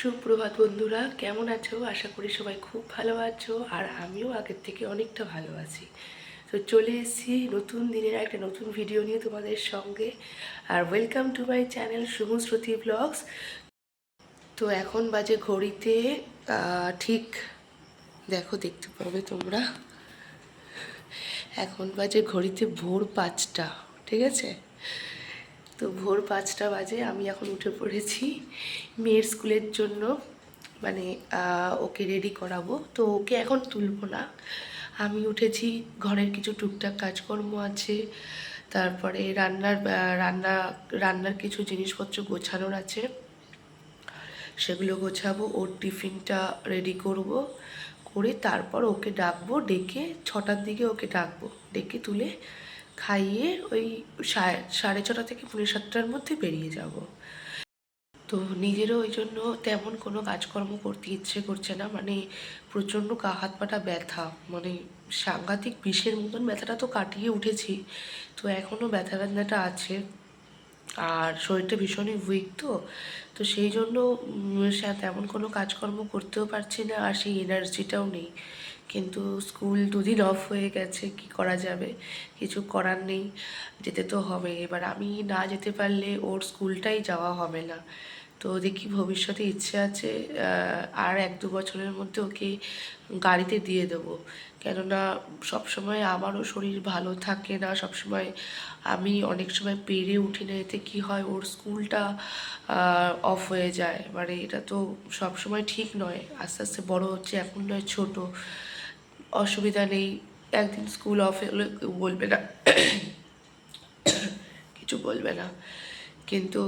সুপ্রভাত বন্ধুরা, কেমন আছো? আশা করি সবাই খুব ভালো আছো, আর আমিও আগের থেকে অনেকটা ভালো আছি। তো চলে এসেছি নতুন দিনের একটা নতুন ভিডিও নিয়ে তোমাদের সঙ্গে। আর welcome to my channel Shubhashruti blogs. তো এখন বাজে ঘড়িতে ঠিক দেখতে পাবে তোমরা, এখন বাজে ঘড়িতে ভোর 5টা। ঠিক আছে, তো ভোর 5টা বাজে। আমি এখন উঠে পড়েছি মেয়ের স্কুলের জন্য, মানে ওকে রেডি করাবো। তো ওকে এখন তুলবো না, আমি উঠেছি। ঘরের কিছু টুকটাক কাজকর্ম আছে, তারপরে রান্নার কিছু জিনিসপত্র গোছানোর আছে, সেগুলো গোছাবো। ওর টিফিনটা রেডি করব, করে তারপর ওকে ডাকবো, ডেকে 6টার দিকে ওকে ডাকবো, ডেকে তুলে খাইয়ে ওই 6:30 থেকে 7:45-র মধ্যে বেরিয়ে যাব। তো নিজেরও ওই জন্য তেমন কোনো কাজকর্ম করতে ইচ্ছে করছে না, মানে প্রচণ্ড হাত পাটা ব্যথা, মানে সাংঘাতিক বিষের মতন ব্যথাটা তো কাটিয়ে উঠেছি, তো এখনও ব্যথাটা আছে। আর শরীরটা ভীষণই উইক, তো সেই জন্য তেমন কোনো কাজকর্ম করতেও পারছি না, আর সেই এনার্জিটাও নেই। কিন্তু স্কুল 2 দিন অফ হয়ে গেছে, কি করা যাবে, কিছু করার নেই, যেতে তো হবে। এবার আমি না যেতে পারলে ওর স্কুলটাই যাওয়া হবে না। তো দেখি ভবিষ্যতে ইচ্ছে আছে আর 1-2 বছরের মধ্যে ওকে গাড়িতে দিয়ে দেবো, কেননা সবসময় আমারও শরীর ভালো থাকে না, সবসময় আমি অনেক সময় পেরে উঠি না। এতে কি হয়, ওর স্কুলটা অফ হয়ে যায়, মানে এটা তো সবসময় ঠিক নয়। আস্তে আস্তে বড় হচ্ছে, এখন নয় ছোট, অসুবিধা নেই, একদিন স্কুল অফ হলে কেউ বলবে না, কিছু বলবে না, কিন্তু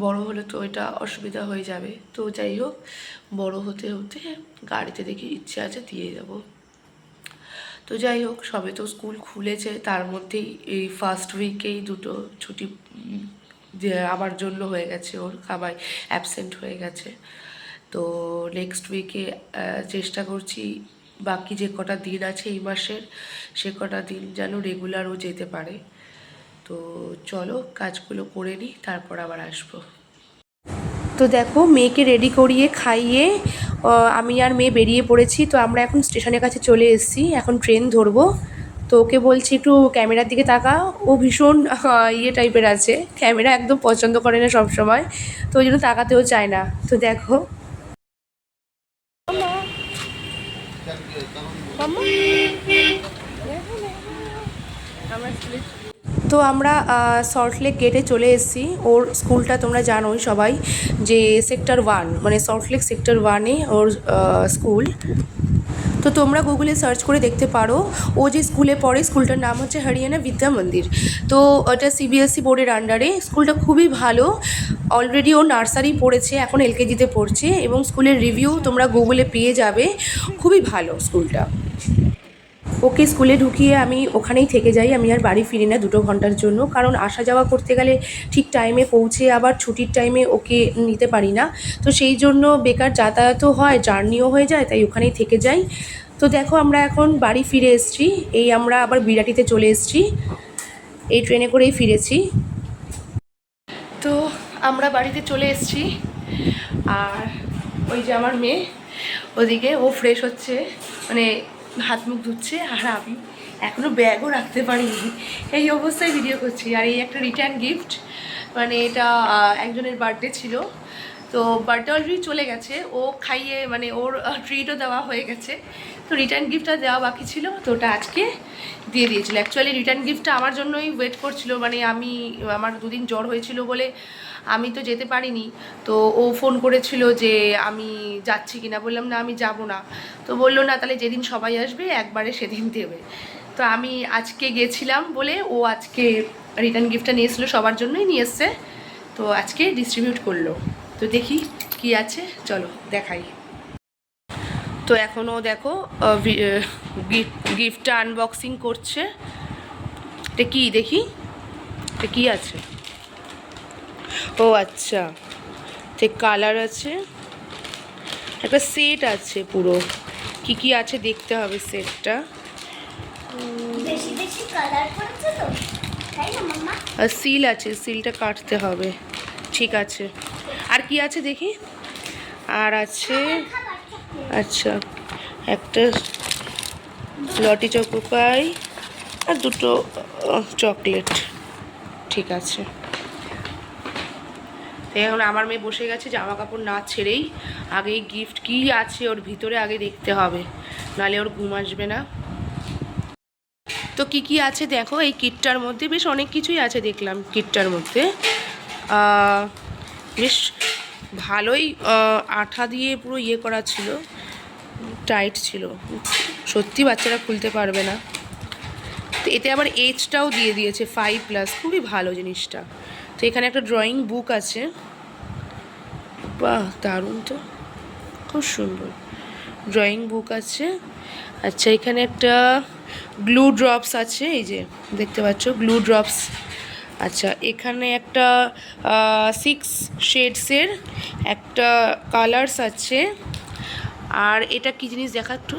বড় হলে তো এটা অসুবিধা হয়ে যাবে। তো যাই হোক, বড় হতে হতে গাড়িতে দেখি ইচ্ছে আছে দিয়ে যাব। তো যাই হোক, সবে তো স্কুল খুলেছে, তার মধ্যেই এই ফার্স্ট উইকেই 2টো ছুটি যে আমার জন্য হয়ে গেছে, ওর খাবার অ্যাবসেন্ট হয়ে গেছে। তো নেক্সট উইকে চেষ্টা করছি বাকি যে কটা দিন আছে এই মাসের, সে কটা দিন যেন রেগুলার ও যেতে পারে। তো চলো কাজগুলো করে নিই, তারপর আবার আসবো। তো দেখো, মেয়েকে রেডি করিয়ে খাইয়ে আমি আর মেয়ে বেরিয়ে পড়েছি। তো আমরা এখন স্টেশনের কাছে চলে এসেছি, এখন ট্রেন ধরবো। তো ওকে বলছি একটু ক্যামেরার দিকে তাকা, ও ভীষণ ইয়ে টাইপের আছে, ক্যামেরা একদম পছন্দ করে না সব সময়, তো ওই জন্য তাকাতেও চায় না। তো দেখো, তো আমরা সল্টলেক গেটে চলে এসেছি। ওর স্কুলটা তোমরা জানোই সবাই, যে সেক্টর 1, মানে সল্টলেক সেক্টর 1-এ ওর স্কুল। তো তোমরা গুগলে সার্চ করে দেখতে পারো, ও যে স্কুলে পড়ে স্কুলটার নাম হচ্ছে হরিয়ানা বিদ্যা মন্দির। তো ওটা সিবিএসসি বোর্ডের আন্ডারে, স্কুলটা খুবই ভালো। অলরেডি ও নার্সারি পড়েছে, এখন এলকেজিতে পড়ছে, এবং স্কুলের রিভিউ তোমরা গুগলে পেয়ে যাবে, খুবই ভালো স্কুলটা। ওকে স্কুলে ঢুকিয়ে আমি ওখানেই থেকে যাই, আমি আর বাড়ি ফিরি না 2 ঘন্টার জন্য, কারণ আসা যাওয়া করতে গেলে ঠিক টাইমে পৌঁছে আবার ছুটির টাইমে ওকে নিতে পারি না। তো সেই জন্য বেকার যাতায়াতও হয়, জার্নিও হয়ে যায়, তাই ওখানেই থেকে যাই। তো দেখো, আমরা এখন বাড়ি ফিরে এসেছি, এই আমরা আবার বিরাটিতে চলে এসেছি, এই ট্রেনে করেই ফিরেছি। তো আমরা বাড়িতে চলে এসেছি, আর ওই যে আমার মেয়ে ওদিকে ও ফ্রেশ হচ্ছে, মানে হাত মুখ ধুচ্ছে, আর আমি এখনও ব্যাগও রাখতে পারিনি, এই অবস্থায় ভিডিও করছি। আর এই একটা রিটার্ন গিফট, মানে এটা একজনের বার্থডে ছিল, তো বার্থডে অলরেডি চলে গেছে, ও খাইয়ে মানে ওর ট্রিটও দেওয়া হয়ে গেছে, তো রিটার্ন গিফটটা দেওয়া বাকি ছিল, তো ওটা আজকে দিয়ে দিয়েছিল। অ্যাকচুয়ালি রিটার্ন গিফটটা আমার জন্যই ওয়েট করছিল, মানে আমার 2 দিন জ্বর হয়েছিল বলে আমি তো যেতে পারিনি। তো ও ফোন করেছিল যে আমি যাচ্ছি কিনা, বললাম না আমি যাব না। তো বললো না, তাহলে যেদিন সবাই আসবে একবারে সেদিন দেবে। তো আমি আজকে গেছিলাম বলে ও আজকে রিটার্ন গিফটটা নিয়ে এসেছিলো, সবার জন্যই নিয়ে এসছে, তো আজকে ডিস্ট্রিবিউট করলো। তো দেখি কি আছে, চলো দেখাই। তো এখনও দেখো গিফটটা আনবক্সিং করছে। এটা কি দেখি, এটা কি আছে? ও আচ্ছা, তে কালার আছে, একটা সেট আছে পুরো, কি কি আছে দেখতে হবে সেটটা। আর সিল আছে, সিলটা কাটতে হবে, ঠিক আছে। আর কি আছে দেখি, আর আছে আচ্ছা একটা লটি চকো পাই আর দুটো চকলেট। ঠিক আছে, এখন আমার মেয়ে বসে গেছে জামা কাপড় না ছেড়েই আগে গিফট কি আছে ওর ভিতরে আগে দেখতে হবে, নাহলে ওর ঘুম আসবে না। তো কি কি আছে দেখো এই কিটটার মধ্যে, বেশ অনেক কিছুই আছে দেখলাম কিটটার মধ্যে। বেশ ভালোই আঠা দিয়ে পুরো ইয়ে করা ছিল, টাইট ছিল, সত্যি বাচ্চারা খুলতে পারবে না। তো এতে আবার এজটাও দিয়ে দিয়েছে 5+, খুবই ভালো জিনিসটা। তো এখানে একটা ড্রয়িং বুক আছে, বাহ দারুণ, তো খুব সুন্দর ড্রয়িং বুক আছে। আচ্ছা এখানে একটা গ্লু ড্রপস আছে, এই যে দেখতে পাচ্ছ গ্লু ড্রপস। আচ্ছা এখানে একটা 6 শেডসের একটা কালার্স আছে। আর এটা কি জিনিস দেখা একটু,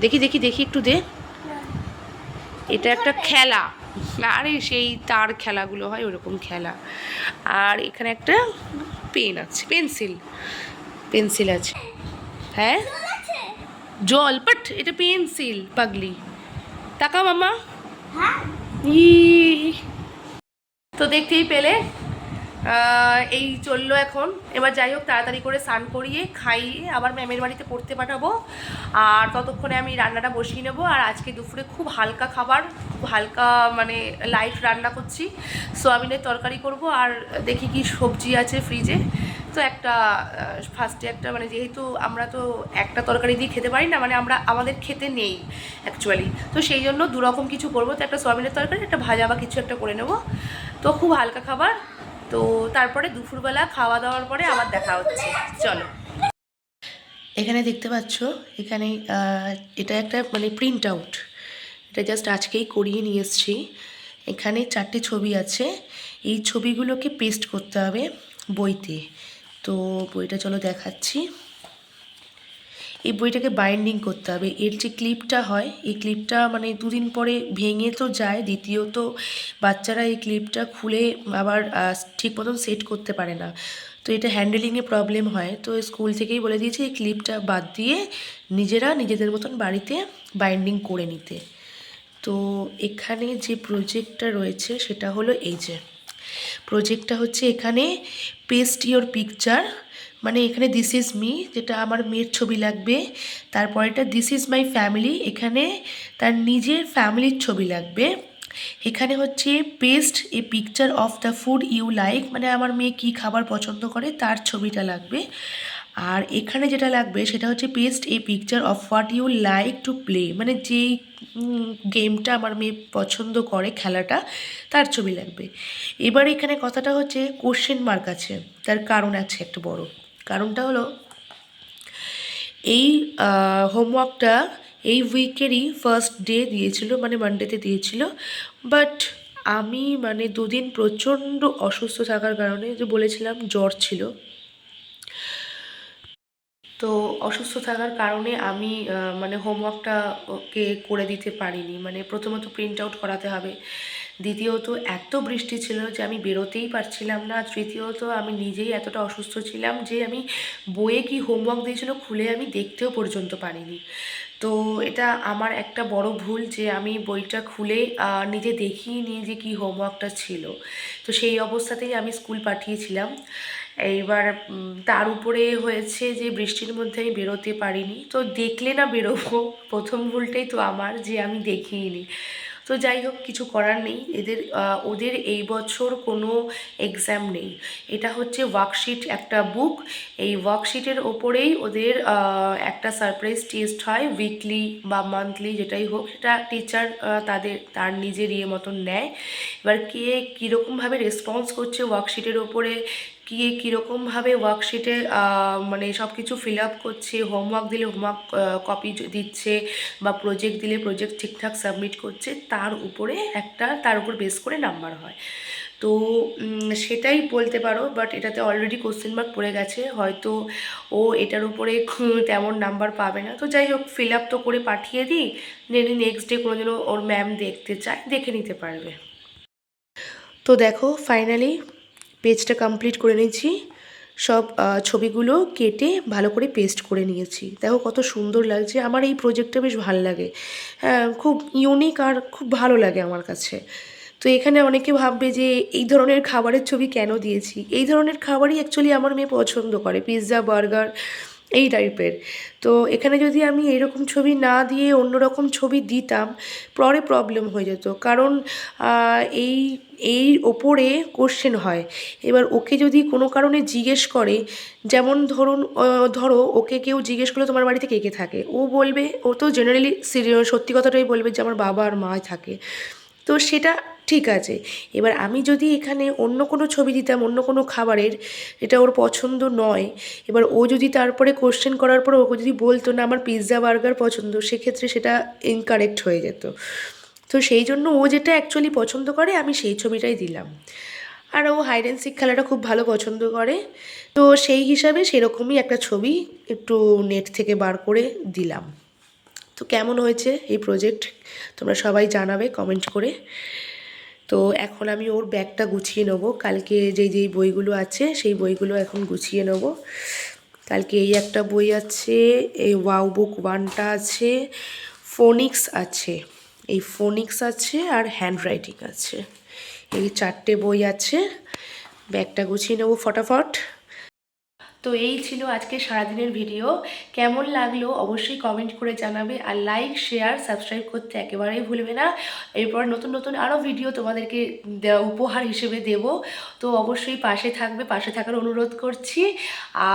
দেখি দেখি দেখি একটু দে। এটা একটা খেলা, আরে সেই তার খেলাগুলো হয় ওরকম খেলা। আর এখানে একটা পেন আছে, পেন্সিল আছে। হ্যাঁ জল, বাট এটা পেন্সিল পাগলি। তাকাও মামা। ই তো দেখতেই পেলে এই চললো এখন। এবার যাই হোক তাড়াতাড়ি করে স্নান করিয়ে খাইয়ে আবার ম্যামের বাড়িতে পড়তে পাঠাবো, আর ততক্ষণে আমি রান্নাটা বসিয়ে নেবো। আর আজকে দুপুরে খুব হালকা খাবার, খুব হালকা মানে লাইট রান্না করছি, সোয়াবিনের তরকারি করব। আর দেখি কি সবজি আছে ফ্রিজে। তো একটা ফার্স্টে একটা মানে যেহেতু আমরা তো একটা তরকারি দিয়ে খেতে পারি না, মানে আমাদের খেতে নেই অ্যাকচুয়ালি, তো সেই জন্য দুরকম কিছু করবো। তো একটা সোয়াবিনের তরকারি, একটা ভাজা বা কিছু একটা করে নেবো। তো খুব হালকা খাবার। তো তারপরে দুপুরবেলা খাওয়া দাওয়ার পরে আবার দেখা হচ্ছে, চলো। এখানে দেখতে পাচ্ছ, এখানে এটা একটা মানে প্রিন্ট আউট, এটা জাস্ট আজকেই করিয়ে নিয়ে এসেছি। এখানে 4টে ছবি আছে, এই ছবিগুলোকে পেস্ট করতে হবে বইতে। তো বইটা চলো দেখাচ্ছি। এই বইটাকে বাইন্ডিং করতে হবে। এর যে ক্লিপটা হয়, এই ক্লিপটা মানে দুদিন পরে ভেঙে তো যায়, দ্বিতীয়ত বাচ্চারা এই ক্লিপটা খুলে আবার ঠিক মতন সেট করতে পারে না, তো এটা হ্যান্ডেলিংয়ে প্রবলেম হয়। তো স্কুল থেকেই বলে দিয়েছে এই ক্লিপটা বাদ দিয়ে নিজেরা নিজেদের মতন বাড়িতে বাইন্ডিং করে নিতে। তো এখানে যে প্রজেক্টটা রয়েছে সেটা হলো এই যে প্রজেক্টটা হচ্ছে, এখানে পেস্ট ইওর পিকচার, মানে এখানে দিস ইজ মি, যেটা আমার মেয়ের ছবি লাগবে। তারপরেটা দিস ইজ মাই ফ্যামিলি, এখানে তার নিজের ফ্যামিলির ছবি লাগবে। এখানে হচ্ছে paste a picture of the food you like, মানে আমার মেয়ে কী খাবার পছন্দ করে তার ছবিটা লাগবে। আর এখানে যেটা লাগবে সেটা হচ্ছে paste a picture of what you like to play, মানে যেই গেমটা আমার মেয়ে পছন্দ করে খেলাটা, তার ছবি লাগবে। এবার এখানে কথাটা হচ্ছে কোশ্চেন মার্ক আছে, তার কারণ আছে একটা বড়। কারণটা হলো এই হোমওয়ার্কটা এই উইকেরই ফার্স্ট ডে দিয়েছিল, মানে মানডেতে দিয়েছিল। বাট আমি মানে দুদিন প্রচণ্ড অসুস্থ থাকার কারণে, যে বলেছিলাম জ্বর ছিল, তো অসুস্থ থাকার কারণে আমি মানে হোমওয়ার্কটা ওকে করে দিতে পারিনি। মানে প্রথমত প্রিন্ট আউট করাতে হবে, দ্বিতীয়ত এত বৃষ্টি ছিল যে আমি বেরোতেই পারছিলাম না, তৃতীয়ত আমি নিজেই এতটা অসুস্থ ছিলাম যে আমি বইয়ে কি হোমওয়ার্ক দিয়েছিল খুলে আমি দেখতেও পর্যন্ত পারিনি। তো এটা আমার একটা বড় ভুল যে আমি বইটা খুলে নিজে দেখিনি যে কী হোমওয়ার্কটা ছিল। তো সেই অবস্থাতেই আমি স্কুল পাঠিয়েছিলাম। এইবার তার উপরে হয়েছে যে বৃষ্টির মধ্যে আমি বেরোতে পারিনি, তো দেখলে না বেরোবো, প্রথম ভুলটাই তো আমার যে আমি দেখিনি। তো যাই হোক কিছু করার নেই, ওদের এই বছর কোনো এক্সাম নেই। এটা হচ্ছে ওয়ার্কশিট, একটা বুক, এই ওয়ার্কশিটের ওপরেই ওদের একটা সারপ্রাইজ টেস্ট হয় উইকলি বা মান্থলি, যেটাই হোক সেটা টিচার তার নিজের ইয়ে মতন নেয়। এবার কে কীরকমভাবে রেসপন্স করছে ওয়ার্কশিটের ওপরে, কে কীরকমভাবে ওয়ার্কশিটে মানে সব কিছু ফিল আপ করছে, হোমওয়ার্ক দিলে হোমওয়ার্ক কপি দিচ্ছে, বা প্রজেক্ট দিলে প্রজেক্ট ঠিকঠাক সাবমিট করছে, তার উপর বেস করে নাম্বার হয়। তো সেটাই বলতে পারো, বাট এটাতে অলরেডি কোশ্চেন মার্ক পড়ে গেছে, হয়তো ও এটার উপরে তেমন নাম্বার পাবে না। তো যাই হোক ফিল আপ তো করে পাঠিয়ে দিই, নেক্সট ডে কোনো দিনও ওর ম্যাম দেখতে চায় দেখে নিতে পারবে। তো দেখো ফাইনালি পেজটা কমপ্লিট করে নিয়েছি, সব ছবিগুলো কেটে ভালো করে পেস্ট করে নিয়েছি। দেখো কত সুন্দর লাগছে। আমার এই প্রজেক্টটা বেশ ভালো লাগে, হ্যাঁ খুব ইউনিক আর খুব ভালো লাগে আমার কাছে। তো এখানে অনেকে ভাববে যে এই ধরনের খাবারের ছবি কেন দিয়েছি। এই ধরনের খাবারই অ্যাকচুয়ালি আমার মেয়ে পছন্দ করে, পিৎজা, বার্গার, এই টাইপের। তো এখানে যদি আমি এরকম ছবি না দিয়ে অন্য রকম ছবি দিতাম, পরে প্রবলেম হয়ে যেত। কারণ এই এই ওপরে কোশ্চেন হয়। এবার ওকে যদি কোনো কারণে জিজ্ঞেস করে, যেমন ধরো ওকে কেউ জিজ্ঞেস করলো তোমার বাড়িতে কে কে থাকে, ও বলবে, ও তো জেনারেলি সত্যি কথাটাই বলবে যে আমার বাবা আর মা থাকে। তো সেটা ঠিক আছে। এবার আমি যদি এখানে অন্য কোনো ছবি দিতাম, অন্য কোনো খাবারের, এটা ওর পছন্দ নয়, এবার ও যদি তারপরে কোশ্চেন করার পর ওকে যদি বলতো না আমার পিৎজা বার্গার পছন্দ, সেক্ষেত্রে সেটা ইনকারেক্ট হয়ে যেত। তো সেই জন্য ও যেটা অ্যাকচুয়ালি পছন্দ করে আমি সেই ছবিটাই দিলাম। আর ও হাইড অ্যান্ড সিক খেলাটা খুব ভালো পছন্দ করে। তো সেই হিসাবে সেরকমই একটা ছবি একটু নেট থেকে বার করে দিলাম। তো কেমন হয়েছে এই প্রজেক্ট তোমরা সবাই জানাবে কমেন্ট করে। তো এখন আমি ওর ব্যাগটা গুছিয়ে নেবো। কালকে যেই বইগুলো আছে সেই বইগুলো এখন গুছিয়ে নেব। কালকে এই একটা বই আছে, এই ওয়াও বুক 1টা আছে, ফোনিক্স আছে, এই ফোনিক্স আছে আর হ্যান্ডরাইটিং আছে, এই 4টে বই আছে। ব্যাগটা গুছিয়ে নেবো ফটাফট। তো এই ছিল আজকে সারাদিনের ভিডিও। কেমন লাগলো অবশ্যই কমেন্ট করে জানাবে, আর লাইক, শেয়ার, সাবস্ক্রাইব করতে একেবারেই ভুলবে না। এরপর নতুন নতুন আরও ভিডিও তোমাদেরকে উপহার হিসেবে দেব। তো অবশ্যই পাশে থাকবে, পাশে থাকার অনুরোধ করছি।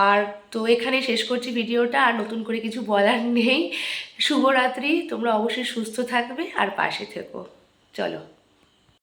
আর তো এখানে শেষ করছি ভিডিওটা, আর নতুন করে কিছু বলার নেই। শুভরাত্রি, তোমরা অবশ্যই সুস্থ থাকবে আর পাশে থেকো। চলো।